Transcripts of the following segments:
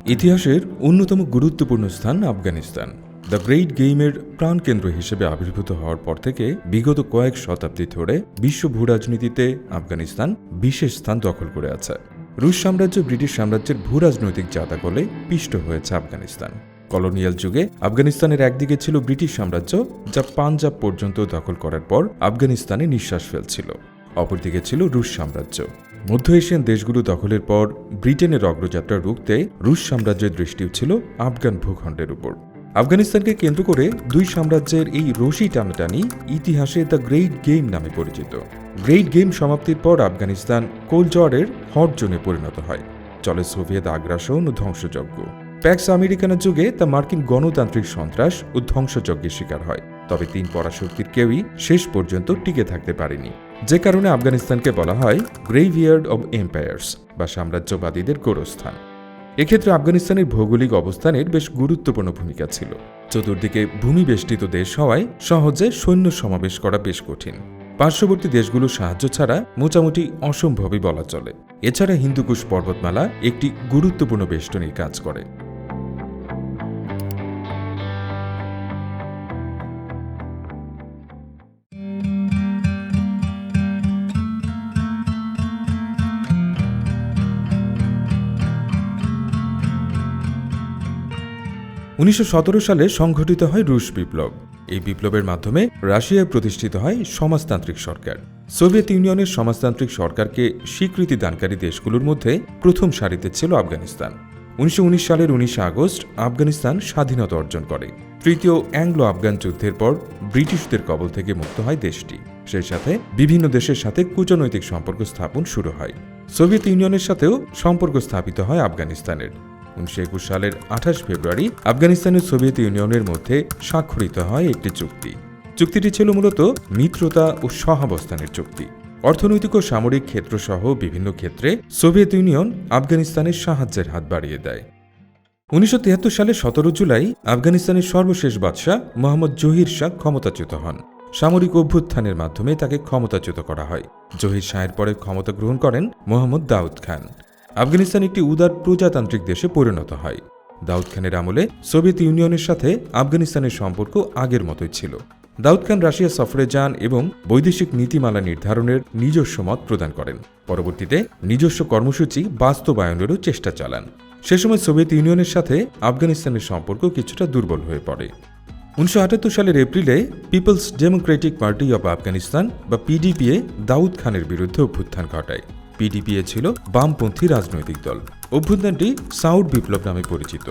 ইতিহাসের অন্যতম গুরুত্বপূর্ণ স্থান আফগানিস্তান। দ্য গ্রেট গেমের প্রাণকেন্দ্র হিসেবে আবির্ভূত হওয়ার পর থেকে বিগত কয়েক শতাব্দী ধরে বিশ্ব ভূরাজনীতিতে আফগানিস্তান বিশেষ স্থান দখল করে আছে। রুশ সাম্রাজ্য ব্রিটিশ সাম্রাজ্যের ভূরাজনৈতিক জাতাকলে পিষ্ট হয়েছে আফগানিস্তান। কলোনিয়াল যুগে আফগানিস্তানের একদিকে ছিল ব্রিটিশ সাম্রাজ্য, যা পাঞ্জাব পর্যন্ত দখল করার পর আফগানিস্তানে নিঃশ্বাস ফেলছিল। অপরদিকে ছিল রুশ সাম্রাজ্য। মধ্য এশিয়ান দেশগুলো দখলের পর ব্রিটেনের অগ্রযাত্রা রুখতে রুশ সাম্রাজ্যের দৃষ্টিও ছিল আফগান ভূখণ্ডের উপর। আফগানিস্তানকে কেন্দ্র করে দুই সাম্রাজ্যের এই রশি টানাটানি ইতিহাসে দ্য গ্রেট গেম নামে পরিচিত। গ্রেট গেম সমাপ্তির পর আফগানিস্তান কোল্ড ওয়ারের হট জোনে পরিণত হয়। চলে সোভিয়েত আগ্রাসন ও ধ্বংসযজ্ঞ। প্যাক্স আমেরিকানের যুগে তা মার্কিন গণতান্ত্রিক সন্ত্রাস ও ধ্বংসযজ্ঞের শিকার হয়। তবে তিন পরাশক্তির কেউই শেষ পর্যন্ত টিকে থাকতে পারেনি, যে কারণে আফগানিস্তানকে বলা হয় গ্রেভিয়ার্ড অব এম্পায়ার্স বা সাম্রাজ্যবাদীদের গোরস্থান। এক্ষেত্রে আফগানিস্তানের ভৌগোলিক অবস্থানের বেশ গুরুত্বপূর্ণ ভূমিকা ছিল। চতুর্দিকে ভূমিবেষ্টিত দেশ হওয়ায় সহজে সৈন্য সমাবেশ করা বেশ কঠিন। পার্শ্ববর্তী দেশগুলোর সাহায্য ছাড়া মোটামুটি অসম্ভবই বলা চলে। এছাড়া হিন্দুকুশ পর্বতমালা একটি গুরুত্বপূর্ণ বেষ্টনীর কাজ করে। 1917 সালে সংঘটিত হয় রুশ বিপ্লব। এই বিপ্লবের মাধ্যমে রাশিয়ায় প্রতিষ্ঠিত হয় সমাজতান্ত্রিক সরকার। সোভিয়েত ইউনিয়নের সমাজতান্ত্রিক সরকারকে স্বীকৃতি দানকারী দেশগুলোর মধ্যে প্রথম সারিতে ছিল আফগানিস্তান। 1919 সালের 19 আগস্ট আফগানিস্তান স্বাধীনতা অর্জন করে। তৃতীয় অ্যাংলো আফগান যুদ্ধের পর ব্রিটিশদের কবল থেকে মুক্ত হয় দেশটি। সেই সাথে বিভিন্ন দেশের সাথে কূটনৈতিক সম্পর্ক স্থাপন শুরু হয়। সোভিয়েত ইউনিয়নের সাথেও সম্পর্ক স্থাপিত হয় আফগানিস্তানের। 1921 সালের 28 ফেব্রুয়ারি আফগানিস্তানের সোভিয়েত ইউনিয়নের মধ্যে স্বাক্ষরিত হয় একটি চুক্তি। চুক্তিটি ছিল মূলত মিত্রতা ও সহাবস্থানের চুক্তি। অর্থনৈতিক ও সামরিক ক্ষেত্রসহ বিভিন্ন ক্ষেত্রে সোভিয়েত ইউনিয়ন আফগানিস্তানের সাহায্যের হাত বাড়িয়ে দেয়। 1973 সালের 17 জুলাই আফগানিস্তানের সর্বশেষ বাদশাহ মোহাম্মদ জহির শাহ ক্ষমতাচ্যুত হন। সামরিক অভ্যুত্থানের মাধ্যমে তাকে ক্ষমতাচ্যুত করা হয়। জহির শাহের পরে ক্ষমতা গ্রহণ করেন মোহাম্মদ দাউদ খান। আফগানিস্তান একটি উদার প্রজাতান্ত্রিক দেশে পরিণত হয়। দাউদ খানের আমলে সোভিয়েত ইউনিয়নের সাথে আফগানিস্তানের সম্পর্ক আগের মতোই ছিল। দাউদ খান রাশিয়া সফরে যান এবং বৈদেশিক নীতিমালা নির্ধারণের নিজস্ব মত প্রদান করেন। পরবর্তীতে নিজস্ব কর্মসূচি বাস্তবায়নেরও চেষ্টা চালান। সে সময় সোভিয়েত ইউনিয়নের সাথে আফগানিস্তানের সম্পর্ক কিছুটা দুর্বল হয়ে পড়ে। 1978 সালের এপ্রিলে People's Democratic Party of Afghanistan বা পিডিপিএ দাউদ খানের বিরুদ্ধে অভ্যুত্থান ঘটায়। পিডিপিএ ছিল বামপন্থী রাজনৈতিক দল। অভ্যুত্থানটি সাউথ বিপ্লব নামে পরিচিত।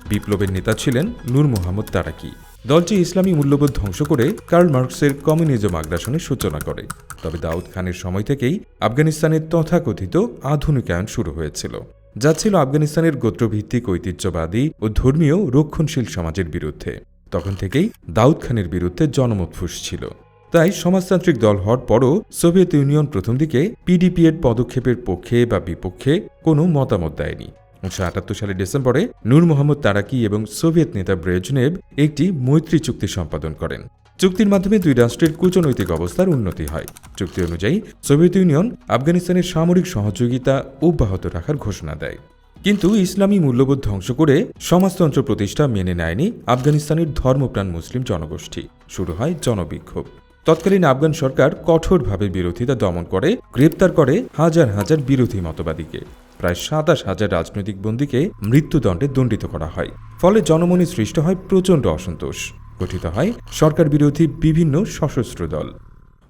বিপ্লবের নেতা ছিলেন নূর মোহাম্মদ তারাকি। দলটি ইসলামী মূল্যবোধ ধ্বংস করে কার্ল মার্কসের কমিউনিজম আগ্রাসনের সূচনা করে। তবে দাউদ খানের সময় থেকেই আফগানিস্তানের তথাকথিত আধুনিকায়ন শুরু হয়েছিল, যা ছিল আফগানিস্তানের গোত্রভিত্তিক ঐতিহ্যবাদী ও ধর্মীয় রক্ষণশীল সমাজের বিরুদ্ধে। তখন থেকেই দাউদ খানের বিরুদ্ধে জনমত ফুঁসছিল। তাই সমাজতান্ত্রিক দল হওয়ার পরও সোভিয়েত ইউনিয়ন প্রথম দিকে পিডিপিএর পদক্ষেপের পক্ষে বা বিপক্ষে কোনো মতামত দেয়নি। 1978 সালের ডিসেম্বরে নূর মোহাম্মদ তারাকি এবং সোভিয়েত নেতা ব্রেজনেভ একটি মৈত্রী চুক্তি সম্পাদন করেন। চুক্তির মাধ্যমে দুই রাষ্ট্রের কূটনৈতিক অবস্থার উন্নতি হয়। চুক্তি অনুযায়ী সোভিয়েত ইউনিয়ন আফগানিস্তানের সামরিক সহযোগিতা অব্যাহত রাখার ঘোষণা দেয়। কিন্তু ইসলামী মূল্যবোধ ধ্বংস করে সমাজতন্ত্র প্রতিষ্ঠা মেনে নেয়নি আফগানিস্তানের ধর্মপ্রাণ মুসলিম জনগোষ্ঠী। শুরু হয় জনবিক্ষোভ। তৎকালীন আফগান সরকার কঠোরভাবে বিরোধিতা দমন করে, গ্রেপ্তার করে হাজার হাজার বিরোধী মতবাদীকে। প্রায় 27,000 রাজনৈতিক বন্দীকে মৃত্যুদণ্ডে দণ্ডিত করা হয়। ফলে জনমনে সৃষ্টি হয় প্রচণ্ড অসন্তোষ। গঠিত হয় সরকার বিরোধী বিভিন্ন সশস্ত্র দল।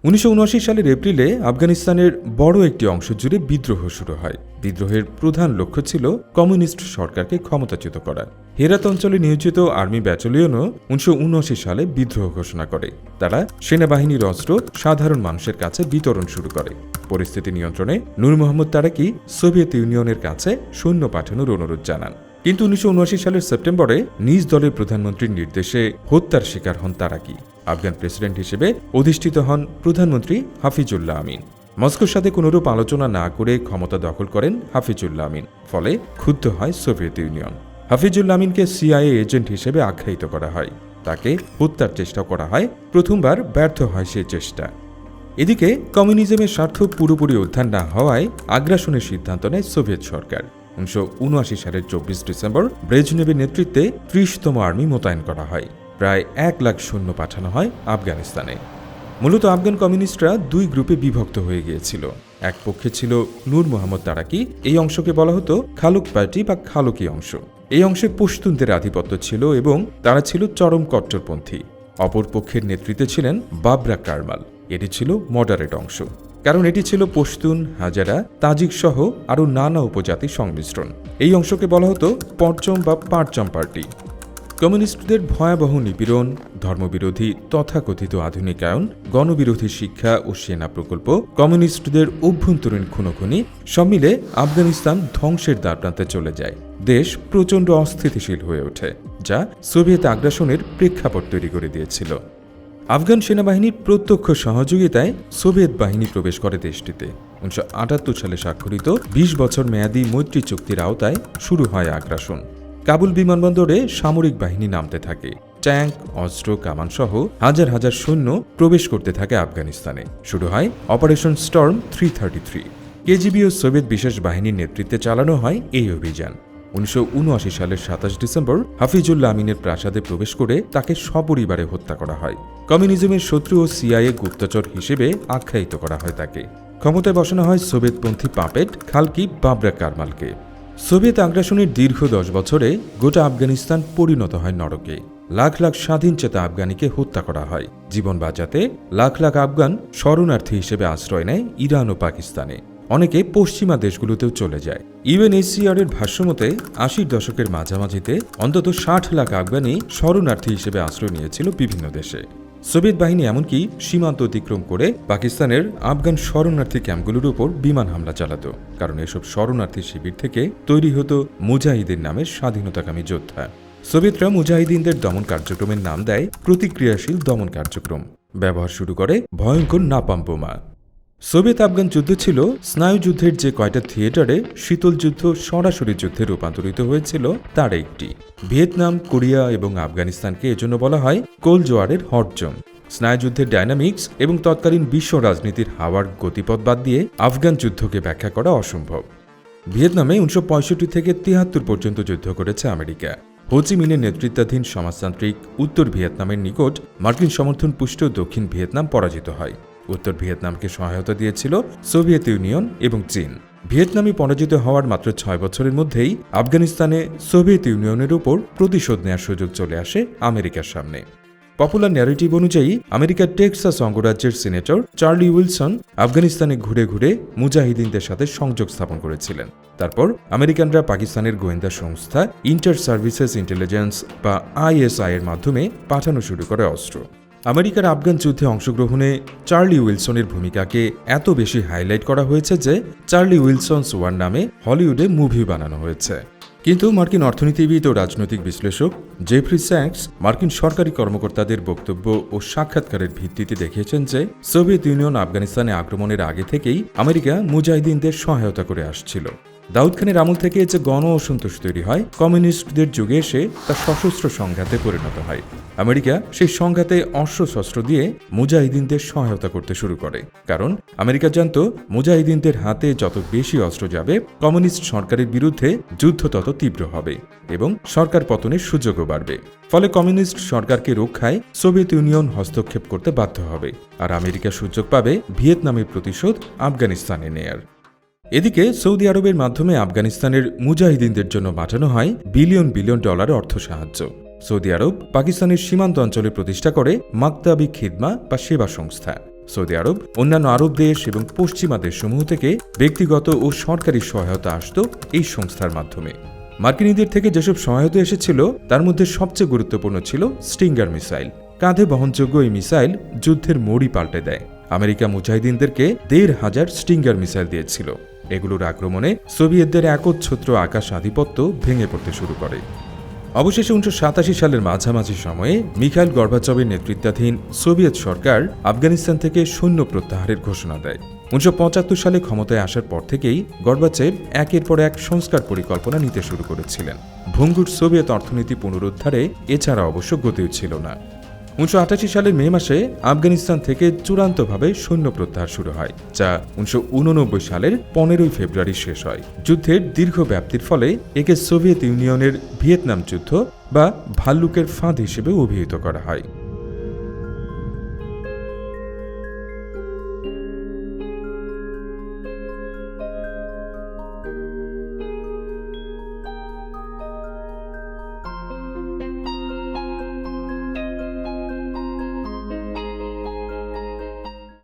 1979 সালের এপ্রিলে আফগানিস্তানের বড় একটি অংশ জুড়ে বিদ্রোহ শুরু হয়। বিদ্রোহের প্রধান লক্ষ্য ছিল কমিউনিস্ট সরকারকে ক্ষমতাচ্যুত করা। হেরাত অঞ্চলে নিয়োজিত আর্মি ব্যাটালিয়নও 1979 সালে বিদ্রোহ ঘোষণা করে। তারা সেনাবাহিনীর অস্ত্র সাধারণ মানুষের কাছে বিতরণ শুরু করে। পরিস্থিতি নিয়ন্ত্রণে নূর মোহাম্মদ তারাকি সোভিয়েত ইউনিয়নের কাছে সৈন্য পাঠানোর অনুরোধ জানান। কিন্তু 1979 সালের সেপ্টেম্বরে নিজ দলের প্রধানমন্ত্রীর নির্দেশে হত্যার শিকার হন তারাকি। আফগান প্রেসিডেন্ট হিসেবে অধিষ্ঠিত হন প্রধানমন্ত্রী হাফিজুল্লাহ আমিন। মস্কোর সাথে কোনোরূপ আলোচনা না করে ক্ষমতা দখল করেন হাফিজুল্লাহ আমিন। ফলে ক্ষুব্ধ হয় সোভিয়েত ইউনিয়ন। হাফিজুল্লাহ আমিনকে সিআইএ এজেন্ট হিসেবে আখ্যায়িত করা হয়। তাকে হত্যার চেষ্টা করা হয়। প্রথমবার ব্যর্থ হয় সেই চেষ্টা। এদিকে কমিউনিজমের স্বার্থ পুরোপুরি উদ্ধার না হওয়ায় আগ্রাসনের সিদ্ধান্ত নেয় সোভিয়েত সরকার। 1979 সালের 24 ডিসেম্বর ব্রেজনেভের নেতৃত্বে 30তম আর্মি মোতায়েন করা হয়। প্রায় 1 লাখ সৈন্য পাঠানো হয় আফগানিস্তানে। মূলত আফগান কমিউনিস্টরা দুই গ্রুপে বিভক্ত হয়ে গিয়েছিল। এক পক্ষে ছিল নূর মোহাম্মদ তারাকি, এই অংশকে বলা হতো খালুক পার্টি বা খালুকি অংশ। এই অংশে পশতুনদের আধিপত্য ছিল এবং তারা ছিল চরম কট্টরপন্থী। অপর পক্ষের নেতৃত্বে ছিলেন বাবরা কারমাল, এটি ছিল মডারেট অংশ, কারণ এটি ছিল পশতুন, হাজারা, তাজিক সহ আরও নানা উপজাতির সংমিশ্রণ। এই অংশকে বলা হতো পরচম বা পারচম পার্টি। কমিউনিস্টদের ভয়াবহ নিপীড়ন, ধর্মবিরোধী তথাকথিত আধুনিকায়ন, গণবিরোধী শিক্ষা ও সেনা প্রকল্প, কমিউনিস্টদের অভ্যন্তরীণ খুনোখুনি সব মিলে আফগানিস্তান ধ্বংসের দ্বারপ্রান্তে চলে যায়। দেশ প্রচণ্ড অস্থিতিশীল হয়ে ওঠে, যা সোভিয়েত আগ্রাসনের প্রেক্ষাপট তৈরি করে দিয়েছিল। আফগান সেনাবাহিনীর প্রত্যক্ষ সহযোগিতায় সোভিয়েত বাহিনী প্রবেশ করে দেশটিতে। 1978 সালে স্বাক্ষরিত 20 বছর মেয়াদী মৈত্রী চুক্তির আওতায় শুরু হয় আগ্রাসন। কাবুল বিমানবন্দরে সামরিক বাহিনী নামতে থাকে। ট্যাঙ্ক, অস্ত্র, কামান সহ হাজার হাজার সৈন্য প্রবেশ করতে থাকে আফগানিস্তানে। শুরু হয় অপারেশন স্টর্ম 333। কেজিবি ও সোভিয়েত বিশেষ বাহিনীর নেতৃত্বে চালানো হয় এই অভিযান। 1979 সালের 27 ডিসেম্বর হাফিজুল্লাহ আমিনের প্রাসাদে প্রবেশ করে তাকে সপরিবারে হত্যা করা হয়। কমিউনিজমের শত্রু ও সিআইএ গুপ্তচর হিসেবে আখ্যায়িত করা হয় তাকে। ক্ষমতায় বসানো হয় সোভিয়েতপন্থী পাপেট খালকি বাবরা কারমালকে। সোভিয়েত আগ্রাসনের দীর্ঘ 10 বছরে গোটা আফগানিস্তান পরিণত হয় নরকে। লাখ লাখ স্বাধীনচেতা আফগানিকে হত্যা করা হয়। জীবন বাঁচাতে লাখ লাখ আফগান শরণার্থী হিসেবে আশ্রয় নেয় ইরান ও পাকিস্তানে। অনেকে পশ্চিমা দেশগুলোতেও চলে যায়। ইউএনএইচসিআর এর ভাষ্যমতে 80 দশকের মাঝামাঝিতে অন্তত 60 লাখ আফগানি শরণার্থী হিসেবে আশ্রয় নিয়েছিল বিভিন্ন দেশে। সোভিয়েত বাহিনী এমনকি সীমান্ত অতিক্রম করে পাকিস্তানের আফগান শরণার্থী ক্যাম্পগুলোর উপর বিমান হামলা চালাত, কারণ এসব শরণার্থী শিবির থেকে তৈরি হতো মুজাহিদিন নামের স্বাধীনতাকামী যোদ্ধা। সোভিয়েতরা মুজাহিদিনদের দমন কার্যক্রমের নাম দেয় প্রতিক্রিয়াশীল দমন কার্যক্রম। ব্যবহার শুরু করে ভয়ঙ্কর নাপাম বোমা। সোভিয়েত আফগান যুদ্ধ ছিল স্নায়ুযুদ্ধের যে কয়টা থিয়েটারে শীতল যুদ্ধ সরাসরি যুদ্ধে রূপান্তরিত হয়েছিল তার একটি। ভিয়েতনাম, কোরিয়া এবং আফগানিস্তানকে এজন্য বলা হয় কোল্ড জোয়ারের হট জোন। স্নায়ুযুদ্ধের ডায়নামিক্স এবং তৎকালীন বিশ্ব রাজনীতির হাওয়ার গতিপথ বাদ দিয়ে আফগান যুদ্ধকে ব্যাখ্যা করা অসম্ভব। ভিয়েতনামে 1965 থেকে 73 পর্যন্ত যুদ্ধ করেছে আমেরিকা। হো চি মিনের নেতৃত্বাধীন সমাজতান্ত্রিক উত্তর ভিয়েতনামের নিকট মার্কিন সমর্থন পুষ্ট দক্ষিণ ভিয়েতনাম পরাজিত হয়। উত্তর ভিয়েতনামকে সহায়তা দিয়েছিল সোভিয়েত ইউনিয়ন এবং চীন। ভিয়েতনামে পরাজিত হওয়ার মাত্র 6 বছরের মধ্যেই আফগানিস্তানে সোভিয়েত ইউনিয়নের উপর প্রতিশোধ নেওয়ার সুযোগ চলে আসে আমেরিকার সামনে। পপুলার ন্যারেটিভ অনুযায়ী আমেরিকার টেক্সাস অঙ্গরাজ্যের সিনেটর চার্লি উইলসন আফগানিস্তানে ঘুরে ঘুরে মুজাহিদিনদের সাথে সংযোগ স্থাপন করেছিলেন। তারপর আমেরিকানরা পাকিস্তানের গোয়েন্দা সংস্থা ইন্টার সার্ভিসেস ইন্টেলিজেন্স বা আইএসআই এর মাধ্যমে পাঠানো শুরু করে অস্ত্র। আমেরিকার আফগান যুদ্ধে অংশগ্রহণে চার্লি উইলসনের ভূমিকাকে এত বেশি হাইলাইট করা হয়েছে যে চার্লি উইলসনস ওয়ার নামে হলিউডে মুভি বানানো হয়েছে। কিন্তু মার্কিন অর্থনীতিবিদ ও রাজনৈতিক বিশ্লেষক জেফ্রি স্যাক্স মার্কিন সরকারি কর্মকর্তাদের বক্তব্য ও সাক্ষাৎকারের ভিত্তিতে দেখিয়েছেন যে সোভিয়েত ইউনিয়ন আফগানিস্তানে আক্রমণের আগে থেকেই আমেরিকা মুজাহিদিনদের সহায়তা করে আসছিল। দাউদ খানের আমল থেকে যে গণ অসন্তোষ তৈরি হয় কমিউনিস্টদের যুগে এসে তা সশস্ত্র সংঘাতে পরিণত হয়। আমেরিকা সেই সংঘাতে অস্ত্রশস্ত্র দিয়ে মুজাহিদিনদের সহায়তা করতে শুরু করে, কারণ আমেরিকা জানত মুজাহিদিনদের হাতে যত বেশি অস্ত্র যাবে কমিউনিস্ট সরকারের বিরুদ্ধে যুদ্ধ তত তীব্র হবে এবং সরকার পতনের সুযোগও বাড়বে। ফলে কমিউনিস্ট সরকারকে রক্ষায় সোভিয়েত ইউনিয়ন হস্তক্ষেপ করতে বাধ্য হবে, আর আমেরিকা সুযোগ পাবে ভিয়েতনামের প্রতিশোধ আফগানিস্তানে নেয়ার। এদিকে সৌদি আরবের মাধ্যমে আফগানিস্তানের মুজাহিদিনদের জন্য পাঠানো হয় বিলিয়ন বিলিয়ন ডলার অর্থ সাহায্য। সৌদি আরব পাকিস্তানের সীমান্ত অঞ্চলে প্রতিষ্ঠা করে মাকতাবি খিদমা বা সেবা সংস্থা। সৌদি আরব অন্যান্য আরব দেশ এবং পশ্চিমা দেশসমূহ থেকে ব্যক্তিগত ও সরকারি সহায়তা আসত এই সংস্থার মাধ্যমে। মার্কিনীদের থেকে যেসব সহায়তা এসেছিল তার মধ্যে সবচেয়ে গুরুত্বপূর্ণ ছিল স্টিঙ্গার মিসাইল। কাঁধে বহনযোগ্য এই মিসাইল যুদ্ধের মোড়ই পাল্টে দেয়। আমেরিকা মুজাহিদিনদেরকে 1,500 স্টিঙ্গার মিসাইল দিয়েছিল। এগুলোর আক্রমণে সোভিয়েতদের একচ্ছত্র আকাশ আধিপত্য ভেঙে পড়তে শুরু করে। অবশেষে 1987 সালের মাঝামাঝি সময়ে মিখাইল গর্বাচভের নেতৃত্বাধীন সোভিয়েত সরকার আফগানিস্তান থেকে সৈন্য প্রত্যাহারের ঘোষণা দেয়। 1975 সালে ক্ষমতায় আসার পর থেকেই গর্বাচেভ একের পর এক সংস্কার পরিকল্পনা নিতে শুরু করেছিলেন। ভঙ্গুর সোভিয়েত অর্থনীতি পুনরুদ্ধারে এছাড়া অবশ্য গতিও ছিল না। 1988 সালের মে মাসে আফগানিস্তান থেকে চূড়ান্তভাবে সৈন্য প্রত্যাহার শুরু হয়, যা 1989 সালের 15 ফেব্রুয়ারি শেষ হয়। যুদ্ধের দীর্ঘ ব্যাপ্তির ফলে একে সোভিয়েত ইউনিয়নের ভিয়েতনাম যুদ্ধ বা ভাল্লুকের ফাঁদ হিসেবে অভিহিত করা হয়।